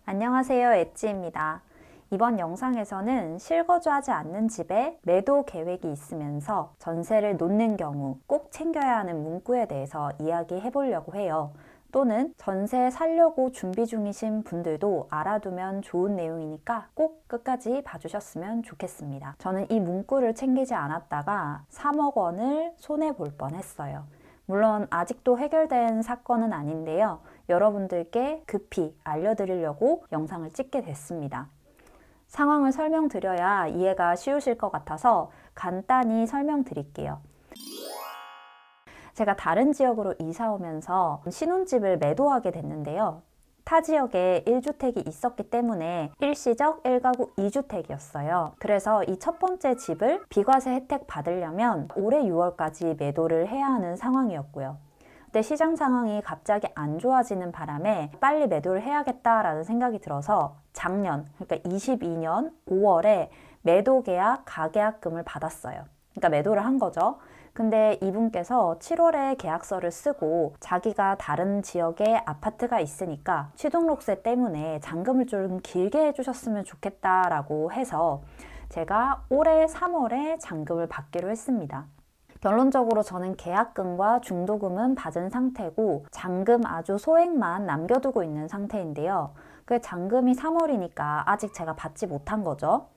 안녕하세요, 엣지입니다. 이번 영상에서는 실거주하지 않는 집에 매도 계획이 있으면서 전세를 놓는 경우 꼭 챙겨야 하는 문구에 대해서 이야기해 보려고 해요. 또는 전세 살려고 준비 중이신 분들도 알아두면 좋은 내용이니까 꼭 끝까지 봐주셨으면 좋겠습니다. 저는 이 문구를 챙기지 않았다가 3억 원을 손해볼 뻔했어요. 물론 아직도 해결된 사건은 아닌데요. 여러분들께 급히 알려드리려고 영상을 찍게 됐습니다. 상황을 설명드려야 이해가 쉬우실 것 같아서 간단히 설명드릴게요. 제가 다른 지역으로 이사 오면서 신혼집을 매도하게 됐는데요. 타 지역에 1주택이 있었기 때문에 일시적 1가구 2주택이었어요. 그래서 이 첫 번째 집을 비과세 혜택 받으려면 올해 6월까지 매도를 해야 하는 상황이었고요. 근데 시장 상황이 갑자기 안 좋아지는 바람에 빨리 매도를 해야겠다라는 생각이 들어서 작년, 그러니까 22년 5월에 매도 계약 가계약금을 받았어요. 그러니까 매도를 한 거죠. 근데 이분께서 7월에 계약서를 쓰고 자기가 다른 지역에 아파트가 있으니까 취등록세 때문에 잔금을 좀 길게 해주셨으면 좋겠다라고 해서 제가 올해 3월에 잔금을 받기로 했습니다. 결론적으로 저는 계약금과 중도금은 받은 상태고 잔금 아주 소액만 남겨두고 있는 상태인데요. 그 잔금이 3월이니까 아직 제가 받지 못한 거죠.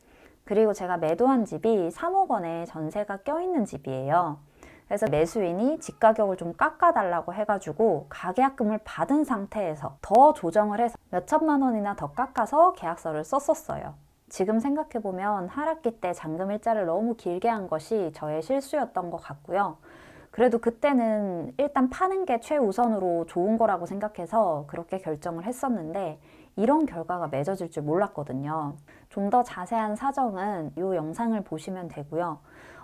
그리고 제가 매도한 집이 3억 원에 전세가 껴있는 집이에요. 그래서 매수인이 집 가격을 좀 깎아달라고 해가지고 가계약금을 받은 상태에서 더 조정을 해서 몇천만 원이나 더 깎아서 계약서를 썼었어요. 지금 생각해보면 하락기 때 잔금 일자를 너무 길게 한 것이 저의 실수였던 것 같고요. 그래도 그때는 일단 파는 게 최우선으로 좋은 거라고 생각해서 그렇게 결정을 했었는데 이런 결과가 맺어질 줄 몰랐거든요. 좀 더 자세한 사정은 이 영상을 보시면 되고요.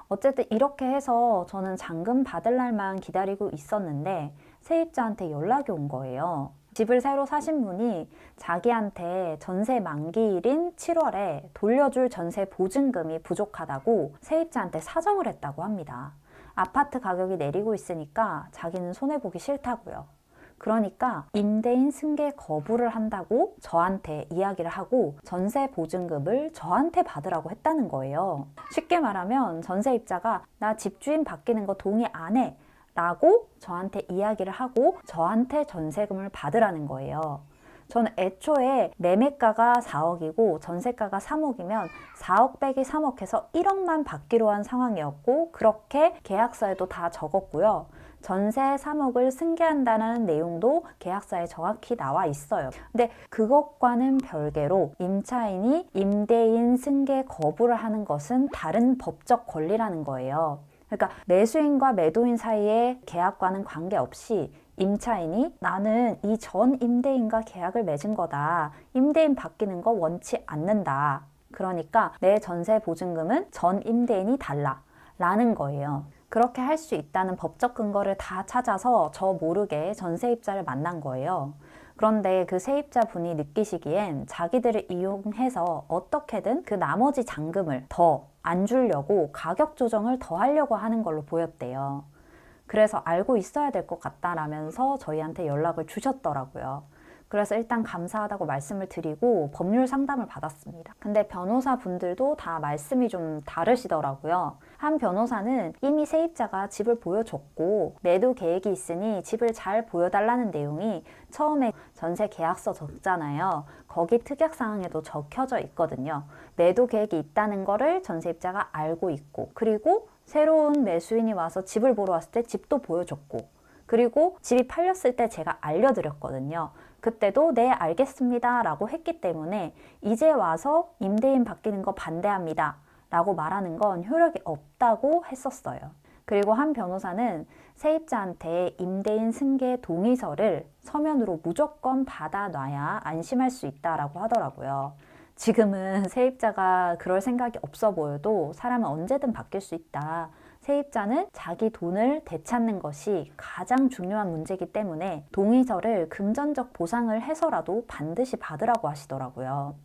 어쨌든 이렇게 해서 저는 잔금 받을 날만 기다리고 있었는데 세입자한테 연락이 온 거예요. 집을 새로 사신 분이 자기한테 전세 만기일인 7월에 돌려줄 전세 보증금이 부족하다고 세입자한테 사정을 했다고 합니다. 아파트 가격이 내리고 있으니까 자기는 손해보기 싫다고요. 그러니까 임대인 승계 거부를 한다고 저한테 이야기를 하고 전세 보증금을 저한테 받으라고 했다는 거예요. 쉽게 말하면 전세입자가 나 집주인 바뀌는 거 동의 안 해 라고 저한테 이야기를 하고 저한테 전세금을 받으라는 거예요. 저는 애초에 매매가가 4억이고 전세가가 3억이면 4억 빼기 3억 해서 1억만 받기로 한 상황이었고 그렇게 계약서에도 다 적었고요. 전세 3억을 승계한다는 내용도 계약서에 정확히 나와 있어요. 근데 그것과는 별개로 임차인이 임대인 승계 거부를 하는 것은 다른 법적 권리라는 거예요. 그러니까 매수인과 매도인 사이의 계약과는 관계없이 임차인이 나는 이 전 임대인과 계약을 맺은 거다. 임대인 바뀌는 거 원치 않는다. 그러니까 내 전세 보증금은 전 임대인이 달라. 라는 거예요. 그렇게 할 수 있다는 법적 근거를 다 찾아서 저 모르게 전세입자를 만난 거예요. 그런데 그 세입자분이 느끼시기엔 자기들을 이용해서 어떻게든 그 나머지 잔금을 더 안 주려고 가격 조정을 더 하려고 하는 걸로 보였대요. 그래서 알고 있어야 될 것 같다라면서 저희한테 연락을 주셨더라고요. 그래서 일단 감사하다고 말씀을 드리고 법률 상담을 받았습니다. 근데 변호사 분들도 다 말씀이 좀 다르시더라고요. 한 변호사는 이미 세입자가 집을 보여줬고 매도 계획이 있으니 집을 잘 보여달라는 내용이 처음에 전세 계약서 적잖아요. 거기 특약사항에도 적혀져 있거든요. 매도 계획이 있다는 거를 전세입자가 알고 있고 그리고 새로운 매수인이 와서 집을 보러 왔을 때 집도 보여줬고 그리고 집이 팔렸을 때 제가 알려드렸거든요. 그때도 네 알겠습니다 라고 했기 때문에 이제 와서 임대인 바뀌는 거 반대합니다 라고 말하는 건 효력이 없다고 했었어요. 그리고 한 변호사는 세입자한테 임대인 승계 동의서를 서면으로 무조건 받아놔야 안심할 수 있다라고 하더라고요. 지금은 세입자가 그럴 생각이 없어 보여도 사람은 언제든 바뀔 수 있다. 세입자는 자기 돈을 되찾는 것이 가장 중요한 문제이기 때문에 동의서를 금전적 보상을 해서라도 반드시 받으라고 하시더라고요.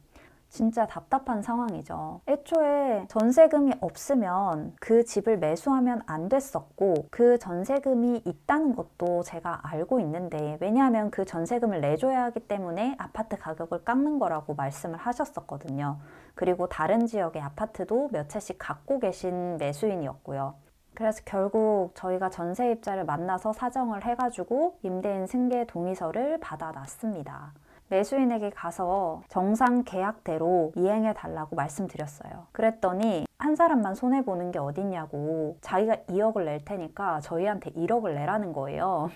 진짜 답답한 상황이죠. 애초에 전세금이 없으면 그 집을 매수하면 안 됐었고 그 전세금이 있다는 것도 제가 알고 있는데 왜냐하면 그 전세금을 내줘야 하기 때문에 아파트 가격을 깎는 거라고 말씀을 하셨었거든요. 그리고 다른 지역의 아파트도 몇 채씩 갖고 계신 매수인이었고요. 그래서 결국 저희가 전세입자를 만나서 사정을 해가지고 임대인 승계 동의서를 받아놨습니다. 매수인에게 가서 정상 계약대로 이행해 달라고 말씀드렸어요. 그랬더니 한 사람만 손해보는 게 어딨냐고 자기가 2억을 낼 테니까 저희한테 1억을 내라는 거예요.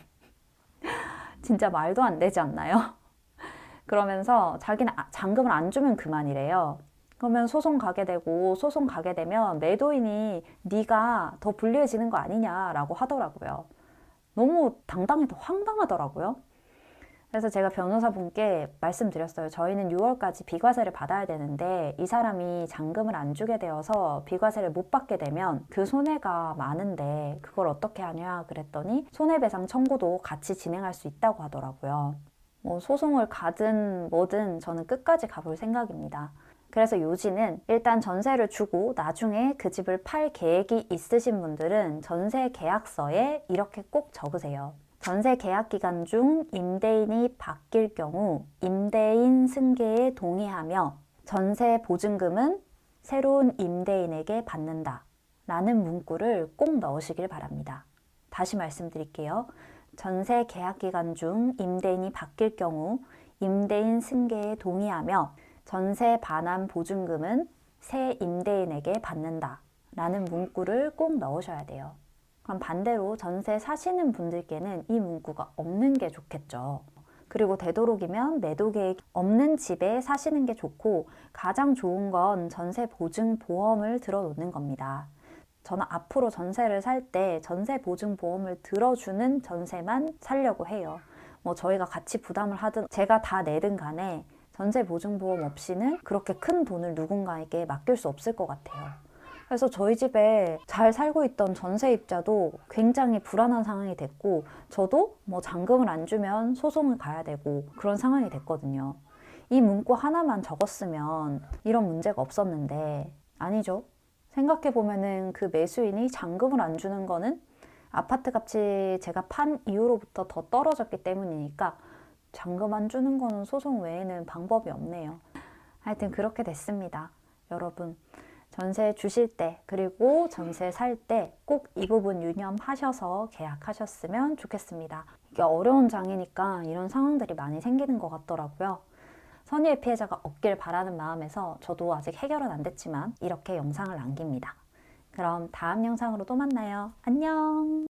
진짜 말도 안 되지 않나요? 그러면서 자기는 잔금을 안 주면 그만이래요. 그러면 소송 가게 되고 소송 가게 되면 매도인이 네가 더 불리해지는 거 아니냐라고 하더라고요. 너무 당당해도 황당하더라고요. 그래서 제가 변호사분께 말씀드렸어요. 저희는 6월까지 비과세를 받아야 되는데 이 사람이 잔금을 안 주게 되어서 비과세를 못 받게 되면 그 손해가 많은데 그걸 어떻게 하냐 그랬더니 손해배상 청구도 같이 진행할 수 있다고 하더라고요. 뭐 소송을 가든 뭐든 저는 끝까지 가볼 생각입니다. 그래서 요지는 일단 전세를 주고 나중에 그 집을 팔 계획이 있으신 분들은 전세 계약서에 이렇게 꼭 적으세요. 전세 계약 기간 중 임대인이 바뀔 경우 임대인 승계에 동의하며 전세 보증금은 새로운 임대인에게 받는다 라는 문구를 꼭 넣으시길 바랍니다. 다시 말씀드릴게요. 전세 계약 기간 중 임대인이 바뀔 경우 임대인 승계에 동의하며 전세 반환 보증금은 새 임대인에게 받는다 라는 문구를 꼭 넣으셔야 돼요. 그럼 반대로 전세 사시는 분들께는 이 문구가 없는 게 좋겠죠. 그리고 되도록이면 매도 계획 없는 집에 사시는 게 좋고 가장 좋은 건 전세 보증 보험을 들어놓는 겁니다. 저는 앞으로 전세를 살 때 전세 보증 보험을 들어주는 전세만 살려고 해요. 뭐 저희가 같이 부담을 하든 제가 다 내든 간에 전세 보증 보험 없이는 그렇게 큰 돈을 누군가에게 맡길 수 없을 것 같아요. 그래서 저희 집에 잘 살고 있던 전세입자도 굉장히 불안한 상황이 됐고 저도 뭐 잔금을 안 주면 소송을 가야 되고 그런 상황이 됐거든요. 이 문구 하나만 적었으면 이런 문제가 없었는데 아니죠. 생각해보면은 그 매수인이 잔금을 안 주는 거는 아파트 값이 제가 판 이후로부터 더 떨어졌기 때문이니까 잔금 안 주는 거는 소송 외에는 방법이 없네요. 하여튼 그렇게 됐습니다. 여러분 전세 주실 때 그리고 전세 살 때 꼭 이 부분 유념하셔서 계약하셨으면 좋겠습니다. 이게 어려운 장이니까 이런 상황들이 많이 생기는 것 같더라고요. 선의의 피해자가 없길 바라는 마음에서 저도 아직 해결은 안 됐지만 이렇게 영상을 남깁니다. 그럼 다음 영상으로 또 만나요. 안녕!